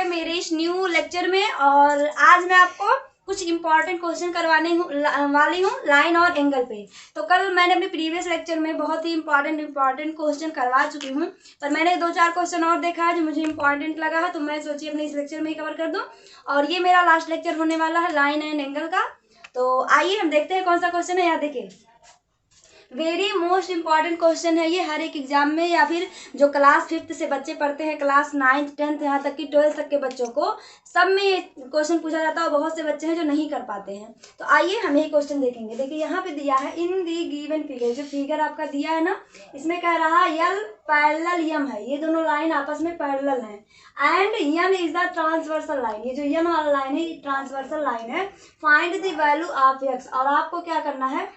है मेरे इस न्यू लेक्चर में। और आज मैं आपको कुछ इंपॉर्टेंट क्वेश्चन करवाने वाली हूँ लाइन और एंगल पे। तो कल मैंने अपने प्रीवियस लेक्चर में बहुत ही इंपॉर्टेंट क्वेश्चन करवा चुकी हूँ, पर मैंने 2-4 क्वेश्चन और देखा है जो मुझे इंपॉर्टेंट लगा है, तो मैं सोची अपने इस लेक्चर में ही कवर कर दूँ। और ये मेरा लास्ट लेक्चर होने वाला है लाइन एंड एंगल का। तो आइए हम देखते हैं कौन सा क्वेश्चन है। यहाँ देखिए, वेरी मोस्ट इंपॉर्टेंट क्वेश्चन है ये, हर एक एग्जाम में या फिर जो क्लास 5th से बच्चे पढ़ते हैं, क्लास 9th 10th यहाँ तक कि 12th तक के बच्चों को सब में ये क्वेश्चन पूछा जाता है। और बहुत से बच्चे हैं जो नहीं कर पाते हैं। तो आइए हम यही क्वेश्चन देखेंगे। देखिए यहाँ पे दिया है इन दी गिवन फिगर, जो फिगर आपका दिया है ना, इसमें कह रहा है यल पैरेलल यम है, ये दोनों लाइन आपस में पैरेलल है। And N is the transversal line, ये जो यन वाला लाइन है ये ट्रांसवर्सल लाइन है। Find the value of x, और आपको क्या करना है,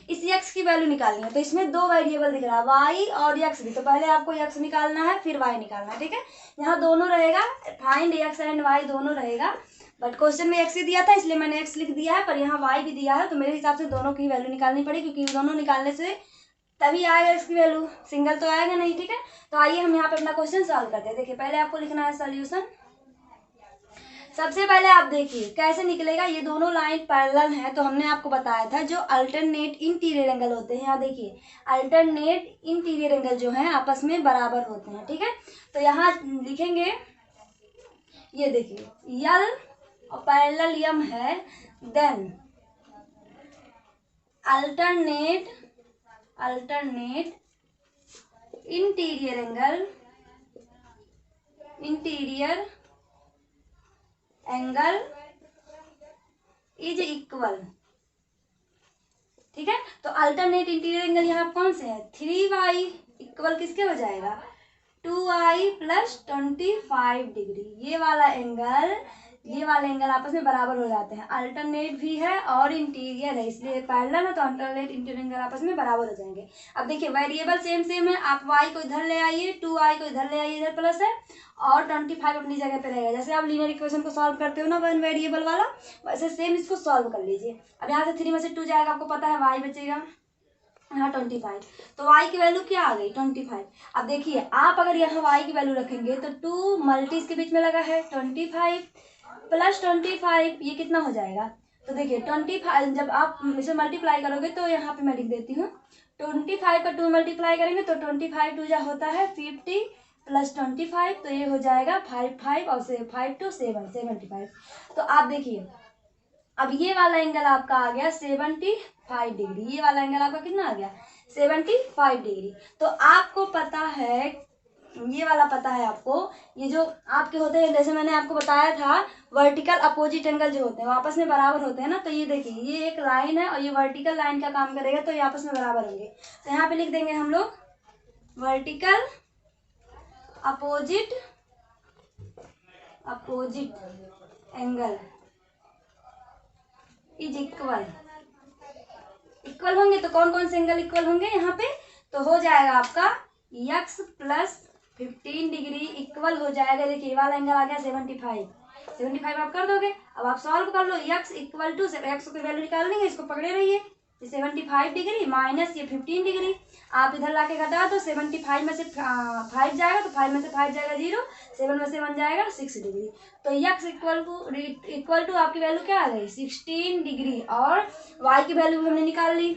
इस x की वैल्यू निकालनी है। तो इसमें 2 वेरिएबल दिख रहा है, y और x भी। तो पहले आपको x निकालना है फिर y निकालना है, ठीक है। यहाँ दोनों रहेगा, फाइंड x एंड y दोनों रहेगा, बट क्वेश्चन में x ही दिया था इसलिए मैंने x लिख दिया है, पर यहाँ y भी दिया है। तो मेरे हिसाब से दोनों की वैल्यू निकालनी पड़ेगी, क्योंकि दोनों निकालने से तभी आएगा इसकी वैल्यू, सिंगल तो आएगा नहीं, ठीक है। तो आइए हम यहाँ पे अपना क्वेश्चन सॉल्व करते हैं। देखिए पहले आपको लिखना है सोल्यूशन। सबसे पहले आप देखिए कैसे निकलेगा, ये दोनों लाइन पैरेलल है, तो हमने आपको बताया था जो अल्टरनेट इंटीरियर एंगल होते हैं, यहाँ देखिए अल्टरनेट इंटीरियर एंगल जो है आपस में बराबर होते हैं, ठीक है। तो यहाँ लिखेंगे, ये देखिए यल और पैरेलल यम है, then alternate interior angle is equal, ठीक है। तो अल्टरनेट इंटीरियर एंगल यहाँ कौन से है, 3y इक्वल किसके हो जाएगा, 2i प्लस 25 डिग्री। ये वाला एंगल आपस में बराबर हो जाते हैं। अल्टरनेट भी है और इंटीरियर है, इसलिए पैरेलल है, तो अल्टरनेट इंटीरियर एंगल आपस में बराबर हो जाएंगे। अब देखिए वेरिएबल सेम है, आप y को इधर ले आइए, 2i को इधर ले आइए, इधर प्लस है, और 25 अपनी जगह पे रहेगा। जैसे आप लीनियर इक्वेशन को सॉल्व करते हो ना वन वेरिएबल वाला, वैसे सेम इसको सॉल्व कर लीजिए। अब यहाँ से 3 में से 2 जाएगा, आपको पता है y बचेगा यहाँ 25, तो y की वैल्यू क्या आ गई 25। अब देखिए आप अगर यहाँ y की वैल्यू रखेंगे तो 2 मल्टी इसके बीच में लगा है 25 प्लस 25, ये कितना हो जाएगा। तो देखिए 25 जब आप इसे मल्टीप्लाई करोगे तो यहाँ पे मैं लिख देती हूँ, 25 का 2 मल्टीप्लाई करेंगे तो 25 2 जा होता है 50 प्लस 25, तो ये हो जाएगा 5 और 5 to 7 75। तो आप देखिए अब ये वाला एंगल आपका आ गया 75 डिग्री, ये वाला एंगल आपका कितना आ गया 75 डिग्री। तो आपको पता है, ये वाला पता है आपको, ये जो आपके होते हैं, जैसे मैंने आपको बताया था वर्टिकल अपोजिट एंगल जो होते हैं वो आपस में बराबर होते हैं ना। तो ये देखिए ये एक लाइन है और ये वर्टिकल लाइन का काम करेगा, तो ये आपस में बराबर होंगे। तो यहाँ पे लिख देंगे हम लोग vertical opposite angle is equal होंगे। तो कौन कौन से एंगल इक्वल होंगे यहाँ पे, तो हो जाएगा आपका x प्लस 15 डिग्री इक्वल हो जाएगा। देखिए ये वाला एंगल आ गया 75 आप कर दोगे। अब आप सॉल्व कर लो, x इक्वल टू x की वैल्यू निकाल लेंगे, इसको पकड़े रहिए, 75 डिग्री माइनस ये 15 डिग्री, आप इधर लाके घटा दो, 75 में से 5 जाएगा तो 5 में से 5 जाएगा 0, 7 में से 1 जाएगा 6 डिग्री। तो x इक्वल टू आपकी वैल्यू क्या आ गई 16 डिग्री, और y की वैल्यू हमने निकाल ली।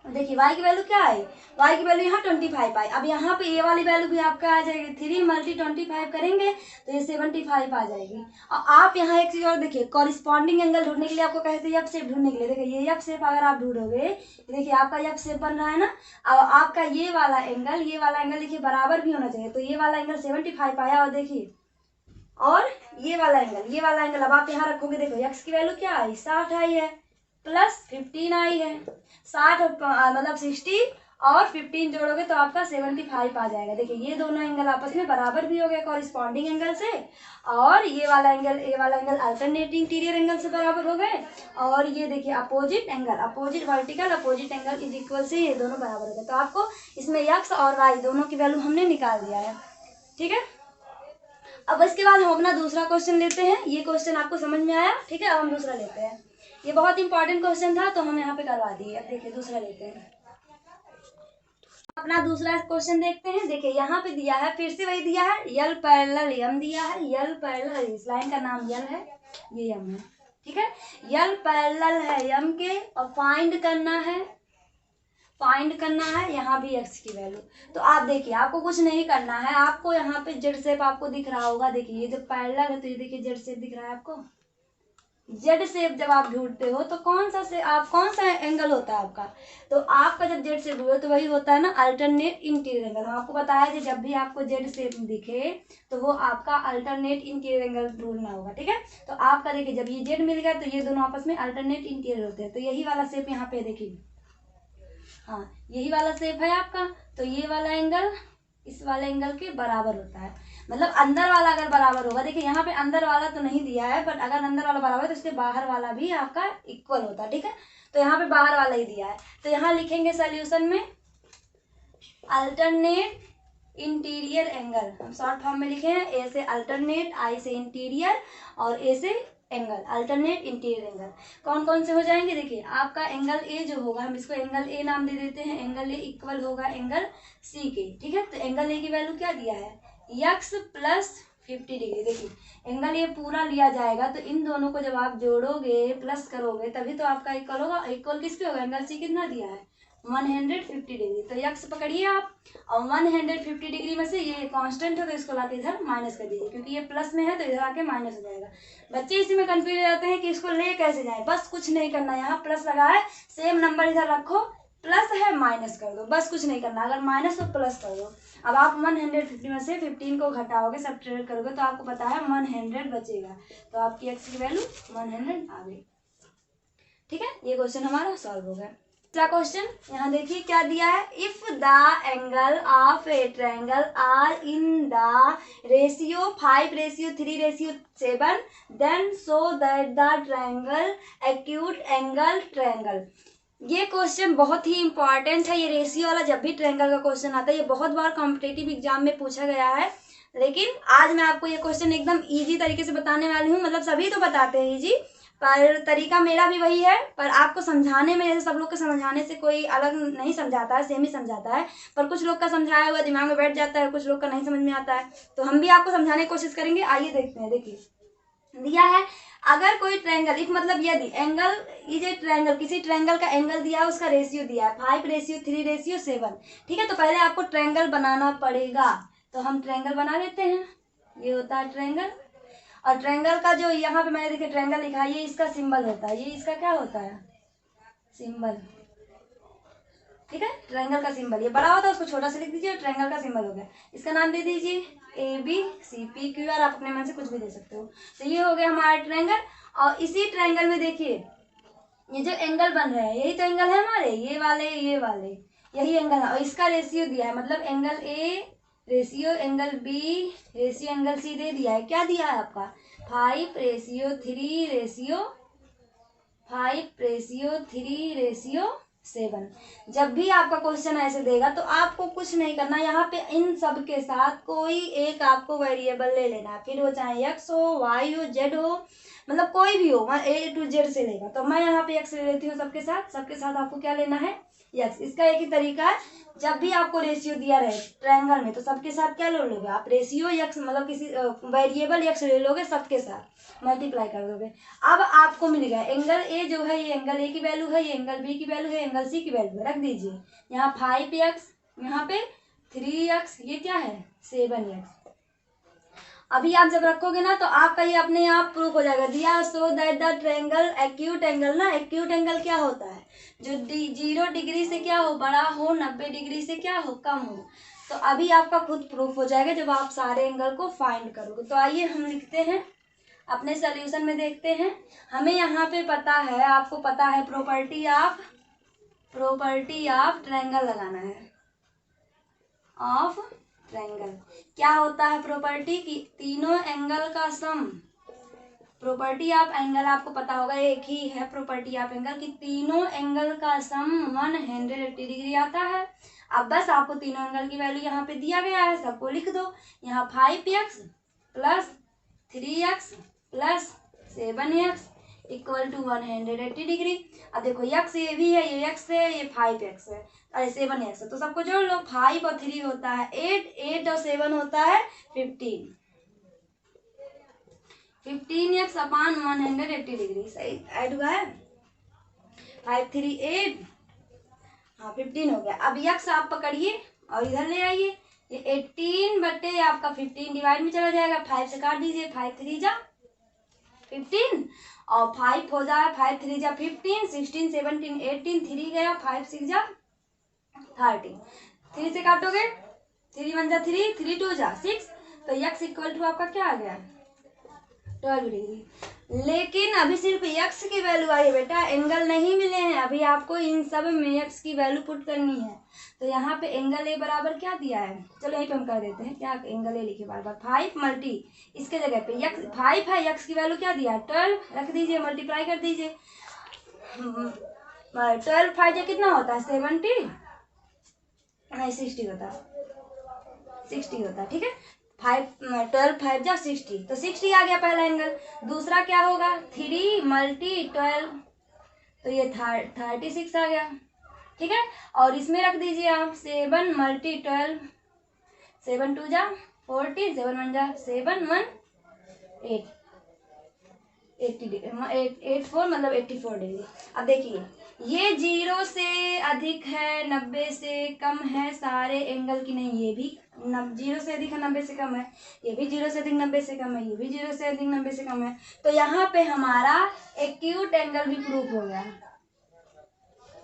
देखिए y की वैल्यू क्या है, y की वैल्यू यहाँ 25 आई। अब यहाँ पे ये वाली वैल्यू भी आपका आ जाएगी, 3 मल्टी 25 करेंगे तो ये 75 आ जाएगी। और आप यहाँ एक चीज और देखिए, कॉरिस्पॉन्डिंग एंगल ढूंढने के लिए आपको कहते हैं एफ शेप ढूंढने के लिए। देखिए ये एफ शेप अगर आप ढूंढोगे, देखिए आपका एफ शेप बन रहा है ना। अब आपका ये वाला एंगल देखिए बराबर भी होना चाहिए, तो ये वाला एंगल 75 आया, और देखिए और ये वाला एंगल अब आप यहाँ रखोगे, देखो एक्स की वैल्यू क्या आई 60 आई है, प्लस 15 आई है, 60 मतलब 60 और 15 जोड़ोगे तो आपका 75 आ जाएगा। देखिए ये दोनों एंगल आपस में बराबर भी हो गए कॉरिस्पॉन्डिंग एंगल से, और ये वाला एंगल अल्टरनेटिंग इंटीरियर एंगल से बराबर हो गए। और ये देखिए opposite vertical opposite angle is equal से ये दोनों बराबर हो गए। तो आपको इसमें एक्स और वाई दोनों की वैल्यू हमने निकाल दिया है, ठीक है। अब इसके बाद हम अपना दूसरा क्वेश्चन लेते हैं। ये क्वेश्चन आपको समझ में आया, ठीक है। अब हम दूसरा लेते हैं, ये बहुत इंपॉर्टेंट क्वेश्चन था तो हम यहाँ पे करवा दिए। अब देखिए दूसरा लेते हैं। अपना दूसरा क्वेश्चन देखते हैं। देखिए यहाँ पे दिया है, फिर से वही दिया है, यल पैरेलल यम दिया है, यल पैरेलल, इस लाइन का नाम यल है, ये यम है, ठीक है। यल पैरेलल है यम के और फाइंड करना है यहाँ भी एक्स की वैल्यू। तो आप देखिए, आपको कुछ नहीं करना है, आपको यहाँ पे जेड शेप आपको दिख रहा होगा। देखिए ये जब पैरेलल है तो ये देखिए जेड शेप दिख रहा है आपको। जेड शेप जब आप ढूंढते हो तो कौन सा एंगल होता है आपका, तो आपका जब जेड शेप ढूंढो तो वही होता है ना अल्टरनेट इंटीरियर एंगल। हम आपको बताया कि जब भी आपको जेड शेप दिखे तो वो आपका अल्टरनेट इंटीरियर एंगल ढूंढना होगा, ठीक है। तो आपका देखिए जब ये जेड मिल गया तो ये दोनों आपस में अल्टरनेट इंटीरियर होते हैं। तो यही वाला शेप यहाँ पे देखिए, हाँ यही वाला शेप है आपका। तो ये वाला एंगल इस वाले एंगल के बराबर होता है, मतलब अंदर वाला अगर बराबर होगा, देखिए यहाँ पे अंदर वाला तो नहीं दिया है, बट अगर अंदर वाला बराबर है तो इसके बाहर वाला भी आपका इक्वल होता है, ठीक है। तो यहाँ पे बाहर वाला ही दिया है, तो यहाँ लिखेंगे सोल्यूशन में अल्टरनेट इंटीरियर एंगल, हम शॉर्ट फॉर्म में लिखे हैं, ए से अल्टरनेट, आई से इंटीरियर और ए से एंगल, अल्टरनेट इंटीरियर एंगल। कौन कौन से हो जाएंगे, देखिए आपका एंगल ए जो होगा, हम इसको एंगल ए नाम दे देते हैं, एंगल ए इक्वल होगा एंगल सी के, ठीक है। तो एंगल ए की वैल्यू क्या दिया है, x प्लस 50 डिग्री। देखिए एंगल ये पूरा लिया जाएगा तो इन दोनों को जब आप जोड़ोगे प्लस करोगे तभी तो आपका इक्वल होगा। इक्वल किस पे होगा, एंगल सी कितना दिया है 150 डिग्री। तो x पकड़िए आप और 150 डिग्री में से ये कांस्टेंट है तो इसको लाके इधर माइनस कर दीजिए, क्योंकि ये प्लस में है तो इधर आके माइनस हो जाएगा। बच्चे इसी में कंफ्यूज हो जाते हैं कि इसको ले कैसे जाए। बस कुछ नहीं करना, यहाँ प्लस लगा है, सेम नंबर इधर रखो, प्लस है माइनस कर दो, बस कुछ नहीं करना। अगर माइनस तो प्लस कर दो। अब आप 150 में से 15 को घटाओगे, सब्ट्रैक्ट करोगे तो आपको पता है 100 बचेगा, तो आपकी एक्स की वैल्यू 100 आ गई, ठीक है। ये क्वेश्चन हमारा सॉल्व हो गया। दूसरा क्वेश्चन यहाँ देखिए क्या दिया है, if the angle of a triangle are in the ratio 5:3:7 then so that the triangle acute angle triangle. ये क्वेश्चन बहुत ही इंपॉर्टेंट है। ये रेशियो वाला जब भी ट्रायंगल का क्वेश्चन आता है, ये बहुत बार कॉम्पिटिटिव एग्जाम में पूछा गया है, लेकिन आज मैं आपको ये क्वेश्चन एकदम इजी तरीके से बताने वाली हूँ। मतलब सभी तो बताते हैं इजी, पर तरीका मेरा भी वही है, पर आपको समझाने में, जैसे सब लोग के समझाने से कोई अलग नहीं समझाता है, सेम ही समझाता है, पर कुछ लोग का समझाया हुआ दिमाग में बैठ जाता है, कुछ लोग का नहीं समझ में आता है। तो हम भी आपको समझाने की कोशिश करेंगे। आइए देखते हैं। देखिए दिया है, अगर कोई ट्रायंगल, इफ मतलब यदि एंगल, ये जो ट्रायंगल, किसी ट्रायंगल का एंगल दिया है, उसका रेशियो दिया है 5:3:7, ठीक है। तो पहले आपको ट्रायंगल बनाना पड़ेगा, तो हम ट्रायंगल बना लेते हैं। ये होता है ट्रायंगल, और ट्रायंगल का जो यहाँ पे मैंने देखिए ट्रायंगल लिखा है, ये इसका सिंबल होता है, ये इसका क्या होता है, सिंबल, ठीक है। ट्रायंगल का सिंबल ये बड़ा होता है, उसको छोटा सा लिख दीजिए, ट्रायंगल का सिंबल हो गया। इसका नाम दे दीजिए ABCPQR, आप अपने मन से कुछ भी दे सकते हो। तो ये हो गया हमारा ट्रायंगल। और इसी ट्रायंगल में देखिए ये जो एंगल बन रहे हैं, यही तो एंगल है हमारे, ये वाले यही एंगल है, और इसका रेशियो दिया है, मतलब angle A ratio angle B ratio angle C दे दिया है। क्या दिया है आपका 5:3:7। जब भी आपका क्वेश्चन ऐसे देगा तो आपको कुछ नहीं करना, यहाँ पे इन सब के साथ कोई एक आपको वेरिएबल ले लेना, फिर वो चाहे x हो, y हो, z हो, मतलब कोई भी हो, A to Z से लेगा। तो मैं यहाँ पे x ले लेती हूँ सबके साथ आपको क्या लेना है x। इसका एक ही तरीका है, जब भी आपको रेशियो दिया रहे ट्रायंगल में तो सबके साथ क्या ले लोगे आप, रेशियो x, मतलब किसी वेरिएबल x ले लोगे, सबके साथ मल्टीप्लाई कर दोगे। अब आपको मिल गया एंगल A जो है, ये एंगल A की वैल्यू है, ये एंगल B की वैल्यू है, एंगल C की वैल्यू है, रख दीजिए। यहाँ 5x, यहाँ पे 3x, ये क्या है 7x। अभी आप जब रखोगे ना तो आपका ये अपने आप प्रूफ हो जाएगा। दिया सो that the triangle acute angle, ना एक्यूट एंगल क्या होता है, जो 0 डिग्री से क्या हो बड़ा हो, 90 डिग्री से क्या हो कम हो। तो अभी आपका खुद प्रूफ हो जाएगा जब आप सारे एंगल को फाइंड करोगे। तो आइए हम लिखते हैं अपने सोल्यूशन में, देखते हैं। हमें यहाँ पे पता है, आपको पता है प्रॉपर्टी ऑफ ट्रायंगल लगाना है, ऑफ ट्रायंगल। क्या होता है प्रॉपर्टी की, तीनों एंगल का सम। प्रॉपर्टी ऑफ एंगल आपको पता होगा, एक ही है प्रॉपर्टी ऑफ एंगल की तीनों एंगल का सम 180 डिग्री आता है। अब बस आपको तीनों एंगल की वैल्यू यहाँ पे दिया गया है, सबको लिख दो। यहाँ 5x plus 3x plus 7x equal to 180 डिग्री। अब देखो यक्स ये भी है, ये यक्स है, ये 5x है और 7x है, तो सबको जोड़ लो। 5 और 3 होता है 8, 8 और 7 होता है 15, 15x अपान 180 डिग्री। सही ऐड हुआ है, 5 3 8, हाँ 15 हो गया। अब यक्स आप पकड़िए और इधर ले आइए, ये 18 बटे आपका 15 डिवाइड में चला जाएगा, 5 से काट दीजिए, 5 3 जा 15 और 5 हो जाए, 5 3 जा 15, 16 17 18, 3 गया, 5 6 जा 13, 3 से काटोगे, 3 1 जा 3, 3 2 जा 6, तो यक्स इक्वल टू आपका क्या आ गया 12 डिग्री। लेकिन अभी सिर्फ यक्स की वैल्यू आई है बेटा, एंगल नहीं मिले हैं। अभी आपको इन सब में यक्स की वैल्यू पुट करनी है। तो यहाँ पे एंगल ए बराबर क्या दिया है, चलो यहीं पे हम कर देते हैं, क्या एंगल ए लिखे बार बार, 5 मल्टी इसके जगह पे यक्स 5 है, यक्स की वैल्यू क्या दिया है 12, रख दीजिए, मल्टीप्लाई कर दीजिए। 12 5 जा कितना होता है 70, नहीं 60 होता है, 60 होता है, ठीक है। 12 5 जा 60, तो 60 आ गया पहला एंगल। दूसरा क्या होगा 3 मल्टी 12, तो ये 36 आ गया, ठीक है। और इसमें रख दीजिए आप 7 मल्टी 12, 7 2 जा 14, 7 1 जा 7 1 8, 84 मतलब 84 डिग्री। अब देखिए ये 0 से अधिक है, 90 से कम है, सारे एंगल की नहीं, ये भी 0 से अधिक है 90 से कम है, ये भी 0 से अधिक 90 से कम है, ये भी 0 से अधिक 90 से कम है। तो यहाँ पे हमारा एक्यूट एंगल भी प्रूफ हो गया,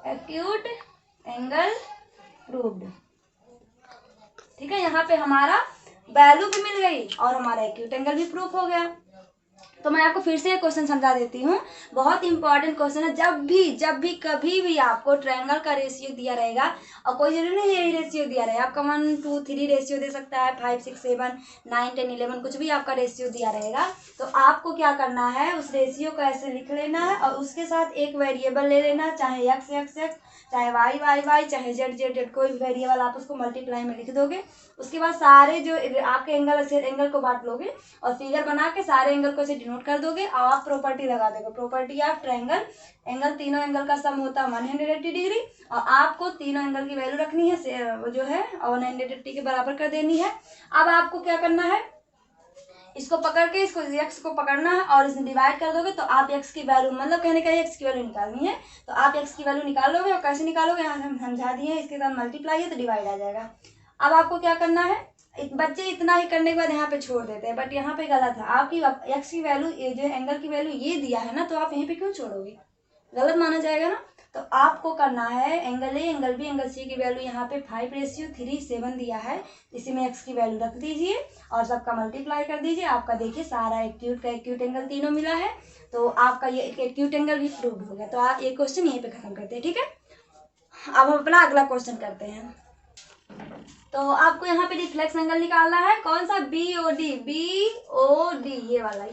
एक्यूट एंगल प्रूव्ड, ठीक है। यहाँ पे हमारा वैल्यू भी मिल गई और हमारा एक्यूट एंगल भी प्रूफ हो गया। तो मैं आपको फिर से एक क्वेश्चन समझा देती हूँ, बहुत इंपॉर्टेंट क्वेश्चन है। जब भी कभी भी आपको ट्रायंगल का रेशियो दिया रहेगा, और कोई जरूरी नहीं यही रेशियो दिया रहेगा, आपका 1 2 3 रेशियो दे सकता है, 5 6 7 9 10 11 कुछ भी आपका रेशियो दिया रहेगा, तो आपको क्या करना है, उस रेशियो को ऐसे लिख लेना है और उसके साथ एक वेरिएबल ले लेना, चाहे एक्स एक्स एक्स, चाहे वाई वाई वाई, चाहे जेड जेड जेड, कोई भी वेरिएबल आप उसको मल्टीप्लाई में लिख दोगे। उसके बाद सारे जो आपके एंगल को बांट लोगे और फिगर बना के सारे एंगल को ऐसे डिनोट कर दोगे और आप प्रॉपर्टी लगा दोगे, प्रॉपर्टी ऑफ ट्रायंगल, एंगल तीनों एंगल का सम होता है 180 डिग्री और आपको तीनों एंगल की वैल्यू रखनी है, वो जो है 180 के बराबर कर देनी है। अब आपको क्या करना है, इसको पकड़ के इसको x को पकड़ना है और इसमें डिवाइड कर दोगे, तो आप x की वैल्यू, मतलब कहने का x की वैल्यू निकालनी है, तो आप x की वैल्यू निकालोगे। और कैसे निकालोगे यहाँ हम समझा दिए हैं, इसके साथ मल्टीप्लाई है तो डिवाइड आ जाएगा। अब आपको क्या करना है, बच्चे इतना ही करने के बाद यहाँ पे छोड़ देते हैं, बट यहाँ पे गलत है। आपकी x की वैल्यू, ये जो एंगल की वैल्यू ये दिया है ना, तो आप यहीं पे क्यों छोड़ोगे, गलत माना जाएगा ना। तो आपको करना है angle A, angle B, angle C की वैल्यू यहाँ पे 5:3 7 दिया है, इसी में x की वैल्यू रख दीजिए और सबका मल्टीप्लाई कर दीजिए। आपका देखिए सारा एक्यूट का एक्यूट एंगल तीनों मिला है, तो आपका ये एक्यूट एंगल भी प्रूव हो गया। तो आप ये क्वेश्चन यहीं पे खत्म करते हैं, ठीक है। अब हम अपना अगला क्वेश्चन करते हैं। तो आपको यहाँ पे रिफ्लेक्स एंगल निकालना है, कौन सा, BOD, BOD, ये वाला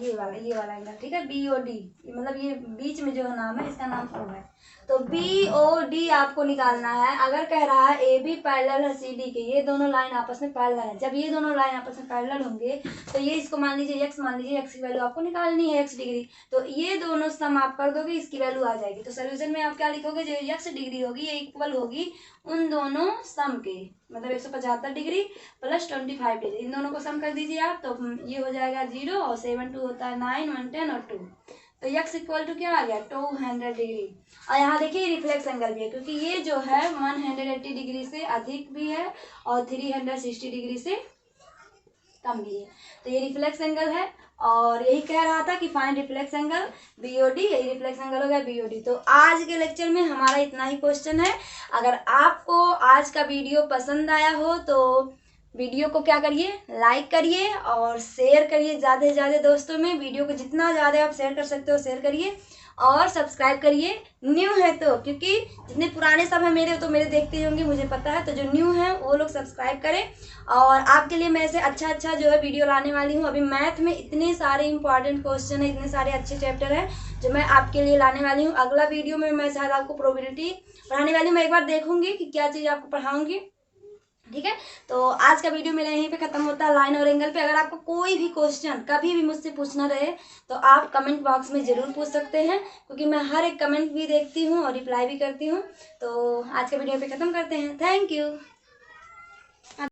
एंगल, ठीक है। BOD मतलब ये बीच में जो नाम है इसका नाम O है, तो BOD आपको निकालना है। अगर कह रहा है AB पैरेलल है CD के, ये दोनों लाइन आपस में पैरेलल है, जब ये दोनों लाइन आपस में पैरेलल होंगे तो ये इसको मान लीजिए x, मान लीजिए x की वैल्यू आपको निकालनी है x डिग्री, तो ये दोनों सम आप कर दोगे, इसकी वैल्यू आ जाएगी। तो सोल्यूशन में आप क्या लिखोगे, जो x डिग्री होगी ये इक्वल होगी उन दोनों सम के, मतलब 175 डिग्री प्लस 25 डिग्री, इन दोनों को सम कर दीजिए आप, तो ये हो जाएगा 0 और 7 2 होता है 9 1 10 और 2, तो x इक्वल टू क्या आ गया 200 डिग्री। और यहाँ देखिए रिफ्लेक्स एंगल भी है, क्योंकि ये जो है 180 डिग्री से अधिक भी है और 360 डिग्री से कम भी है, तो ये रिफ्लेक्स एंगल है। और यही कह रहा था कि फाइंड रिफ्लेक्स एंगल BOD, यही रिफ्लेक्स एंगल हो गया BOD। तो आज के लेक्चर में हमारा इतना ही क्वेश्चन है। अगर आपको आज का वीडियो पसंद आया हो तो वीडियो को क्या करिए, लाइक करिए और शेयर करिए ज़्यादा से ज़्यादा दोस्तों में। वीडियो को जितना ज़्यादा आप शेयर कर सकते हो शेयर करिए और सब्सक्राइब करिए, न्यू है तो, क्योंकि जितने पुराने सब हैं मेरे, तो मेरे देखते होंगे मुझे पता है, तो जो न्यू है वो लोग सब्सक्राइब करें। और आपके लिए मैं ऐसे अच्छा जो है वीडियो लाने वाली हूँ। अभी मैथ में इतने सारे इंपॉर्टेंट क्वेश्चन है, इतने सारे अच्छे चैप्टर हैं जो मैं आपके लिए लाने वाली हूँ। अगला वीडियो में मैं शायद आपको प्रोबेबिलिटी पढ़ाने वाली हूँ। मैं एक बार देखूंगी कि क्या चीज़ आपको पढ़ाऊँगी, ठीक है। तो आज का वीडियो मेरा यहीं पे खत्म होता है लाइन और एंगल पे। अगर आपको कोई भी क्वेश्चन कभी भी मुझसे पूछना रहे तो आप कमेंट बॉक्स में ज़रूर पूछ सकते हैं, क्योंकि मैं हर एक कमेंट भी देखती हूँ और रिप्लाई भी करती हूँ। तो आज का वीडियो पे ख़त्म करते हैं। Thank you.